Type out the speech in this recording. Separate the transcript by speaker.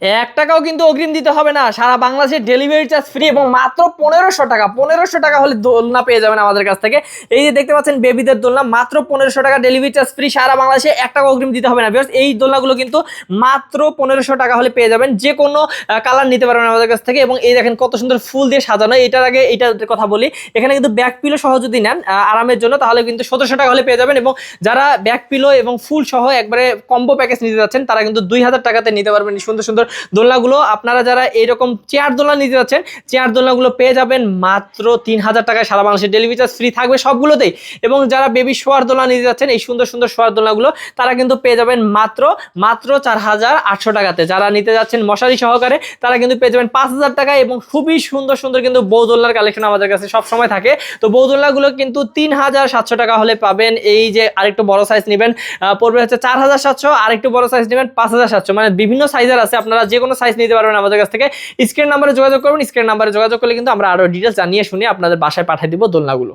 Speaker 1: ৳১ কিন্তু অগ্রিম দিতে হবে না, সারা বাংলাদেশে ডেলিভারি চার্জ ফ্রি এবং মাত্র ১৫০০ টাকা। ১৫০০ টাকা হলে দোলনা পেয়ে যাবেন আমাদের কাছ থেকে। এই যে দেখতে পাচ্ছেন বেবিদের দোলনা, মাত্র ১৫০০ টাকা ডেলিভারি চার্জ ফ্রি, সারা বাংলাদেশে ৳১ অগ্রিম দিতে হবে না ভিউয়ার্স। এই দোলনাগুলো কিন্তু মাত্র ১৫০০ টাকা হলে পেয়ে যাবেন, যে কোনো কালার নিতে পারবেন আমাদের কাছ থেকে। এবং এই দেখেন কত সুন্দর ফুল দিয়ে সাজানো। এটার আগে এইটার কথা বলি, এখানে কিন্তু ব্যাক পিলো সহ যদি নেন আরামের জন্য, তাহলে কিন্তু ১৭০০ টাকা হলে পেয়ে যাবেন। এবং যারা ব্যাক পিলো এবং ফুল সহ একবারে কম্বো প্যাকেজ নিতে যাচ্ছেন, তারা কিন্তু ২০০০ টাকাতে নিতে পারবেন সুন্দর সুন্দর দোলনাগুলো। আপনারা যারা এইরকম চেয়ার দোলনা নিতে যাচ্ছেন, চেয়ার দোলনাগুলো পেয়ে যাবেন মাত্র ৩০০০ টাকায়, সারা বাংলাদেশে ডেলিভারি চার্জ ফ্রি থাকবে সবগুলোতেই। এবং যারা বেবি শোয়ার দোলনা নিতে যাচ্ছেন, এই সুন্দর সুন্দর শোয়ার দোলনাগুলো, তারা কিন্তু পেয়ে যাবেন মাত্র ৪৮০০ টাকাতে। যারা নিতে যাচ্ছেন মশারি সহকারে, তারা কিন্তু পেয়ে যাবেন ৫০০০ টাকায়। এবং খুবই সুন্দর সুন্দর কিন্তু বউ দোলনার কালেকশন আমাদের কাছে সবসময় থাকে। তো বউ দোলনাগুলো কিন্তু ৩৭০০ টাকা হলে পাবেন। এই যে আরেকটু বড় সাইজ নেবেন পড়বে হচ্ছে ৪৭০০, আরেকটু বড় সাইজ নেবেন ৫৭০০। মানে বিভিন্ন সাইজের আছে, আপনারা যে কোনো সাইজ নিতে পারবেন আমাদের কাছ থেকে। স্ক্রিন নাম্বারে যোগাযোগ করবেন, স্ক্রিন নাম্বারে যোগাযোগ করলে কিন্তু আমরা আরো ডিটেলস জানিয়ে শুনে আপনাদের বাসায় পাঠিয়ে দিব দোলনাগুলো।